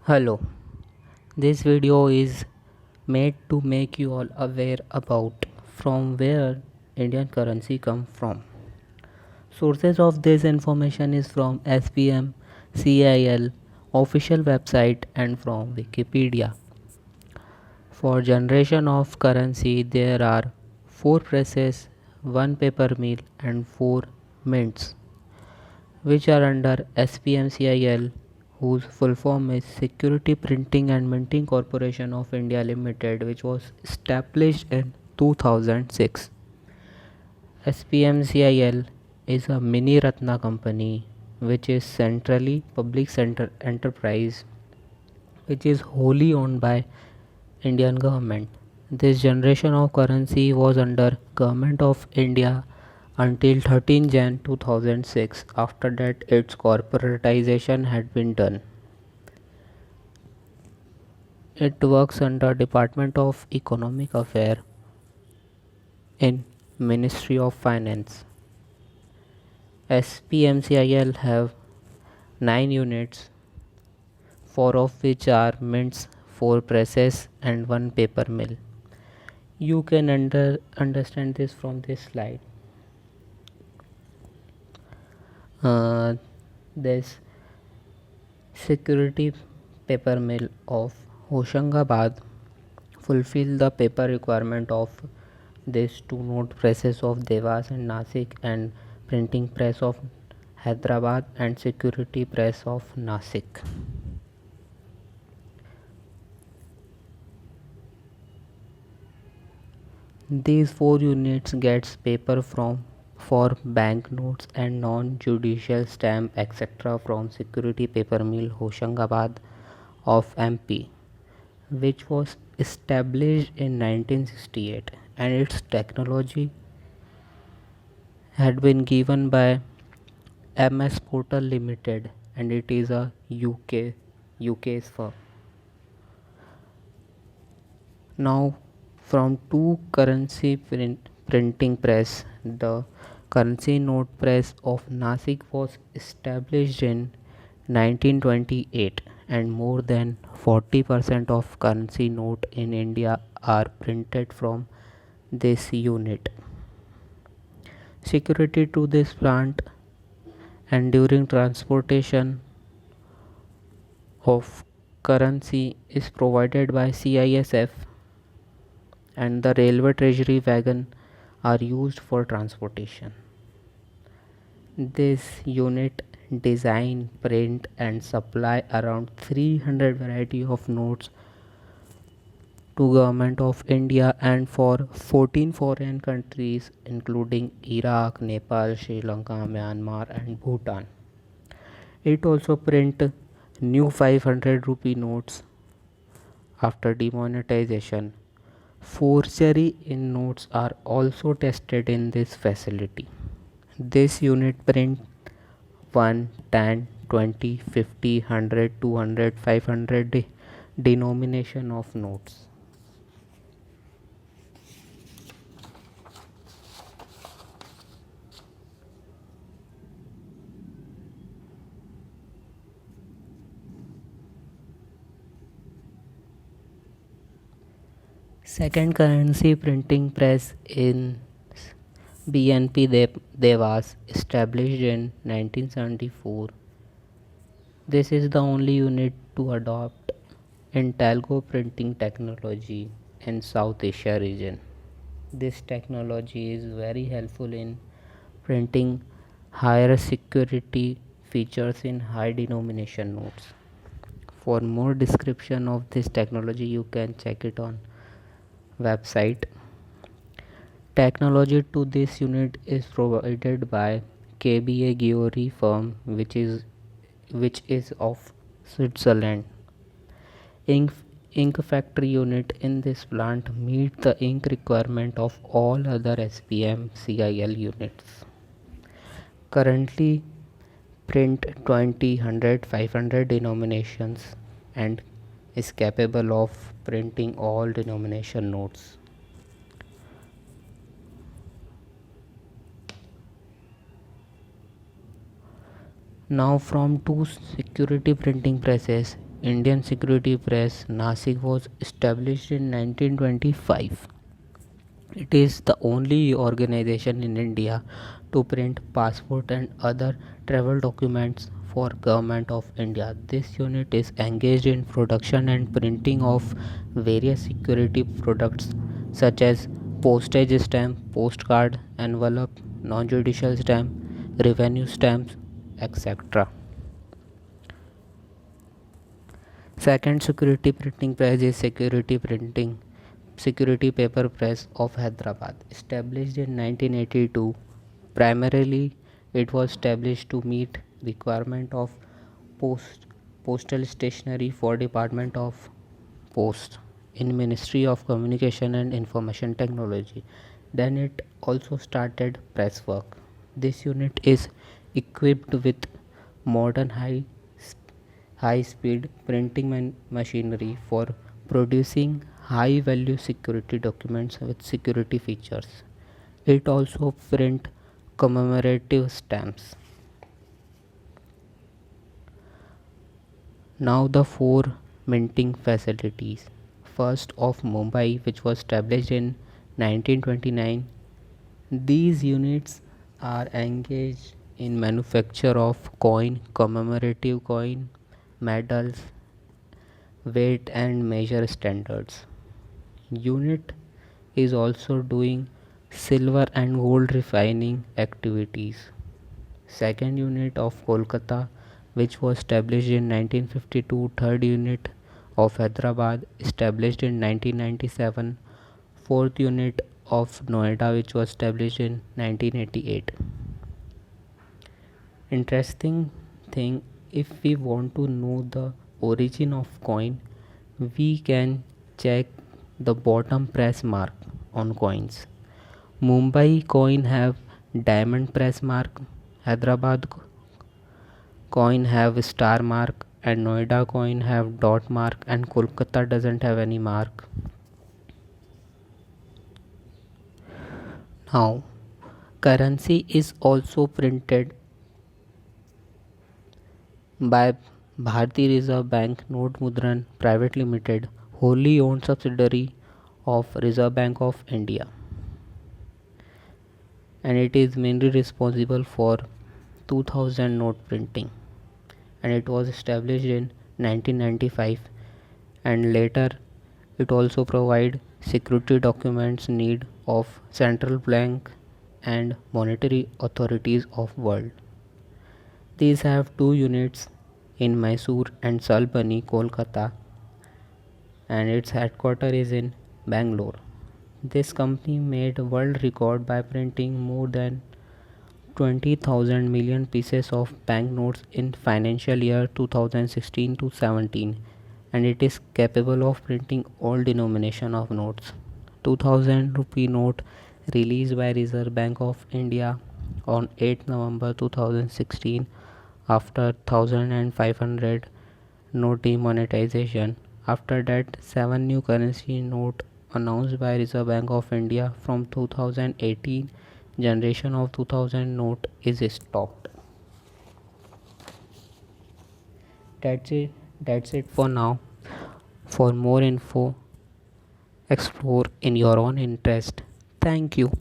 Hello, this video is made to make you all aware about from where Indian currency come from. Sources of this information is from SPM, CIL, official website and from Wikipedia. For generation of currency there are 4 presses, 1 paper mill and 4 mints which are under SPMCIL, whose full form is Security Printing and Minting Corporation of India Limited, which was established in 2006. SPMCIL is a mini Ratna company which is centrally public center enterprise which is wholly owned by Indian government. This generation of currency was under Government of India until 13 Jan 2006. After that, its corporatization had been done. It works under Department of Economic Affairs in Ministry of Finance. SPMCIL have 9 units, 4 of which are mints, 4 presses and 1 paper mill. You can understand this from this slide. This security paper mill of Hoshangabad fulfill the paper requirement of these two note presses of Devas and Nasik and printing press of Hyderabad and security press of Nasik. These 4 units gets paper from for banknotes and non-judicial stamp etc. from Security Paper Mill Hoshangabad of MP, which was established in 1968, and its technology had been given by MS Portal Limited, and it is a UK's firm. Now, from two currency printing press, the currency note press of Nasik was established in 1928, and more than 40% of currency note in India are printed from this unit. Security to this plant and during transportation of currency is provided by CISF, and the railway treasury wagon are used for transportation. This unit design, print and supply around 300 variety of notes to Government of India and for 14 foreign countries including Iraq, Nepal, Sri Lanka, Myanmar and Bhutan. It also print new 500 rupee notes after demonetization. Forgery in notes are also tested in this facility. This unit print 1, 10, 20, 50, 100, 200, 500 denomination of notes. Second currency printing press in BNP Devas, established in 1974. This is the only unit to adopt Intelco printing technology in South Asia region. This technology is very helpful in printing higher security features in high denomination notes. For more description of this technology you can check it on website. Technology to this unit is provided by KBA Giori firm which is of Switzerland. Ink factory unit in this plant meet the ink requirement of all other SPM CIL units. Currently print 20, 100, 500 denominations and is capable of printing all denomination notes. Now from two security printing presses Indian Security Press, Nasik was established in 1925. It is the only organization in India to print passport and other travel documents for Government of India. This unit is engaged in production and printing of various security products such as postage stamp, postcard, envelope, non-judicial stamp, revenue stamps, etc. Second security printing press is Security Paper Press of Hyderabad. Established in 1982, primarily it was established to meet requirement of post postal stationery for Department of Post in Ministry of Communication and Information Technology. Then it also started press work. This unit is equipped with modern high speed printing machinery for producing high value security documents with security features. It also print commemorative stamps. Now the four minting facilities. First of Mumbai, which was established in 1929. These units are engaged in manufacture of coin, commemorative coin, medals, weight and measure standards. Unit is also doing silver and gold refining activities. Second unit of Kolkata, which was established in 1952. Third unit of Hyderabad, established in 1997. Fourth unit of Noida, which was established in 1988. Interesting thing, if we want to know the origin of coin, we can check the bottom press mark on coins. Mumbai coin have diamond press mark, Hyderabad coin have star mark, and Noida coin have dot mark, and Kolkata doesn't have any mark. Now currency is also printed by Bharati Reserve Bank Note Mudran Private Limited, wholly owned subsidiary of Reserve Bank of India, and it is mainly responsible for 2000 note printing, and it was established in 1995, and later it also provide security documents need of central bank and monetary authorities of world. These have two units in Mysore and Salbani, Kolkata, and its headquarters is in Bangalore. This company made a world record by printing more than 20,000 million pieces of banknotes in financial year 2016 to 17, and it is capable of printing all denomination of notes. 2000 rupee note released by Reserve Bank of India on 8 November 2016 after 1500 note demonetization. After that, 7 new currency note announced by Reserve Bank of India from 2018 generation of 2000 note is stopped. That's it for now. For more info, explore in your own interest. Thank you.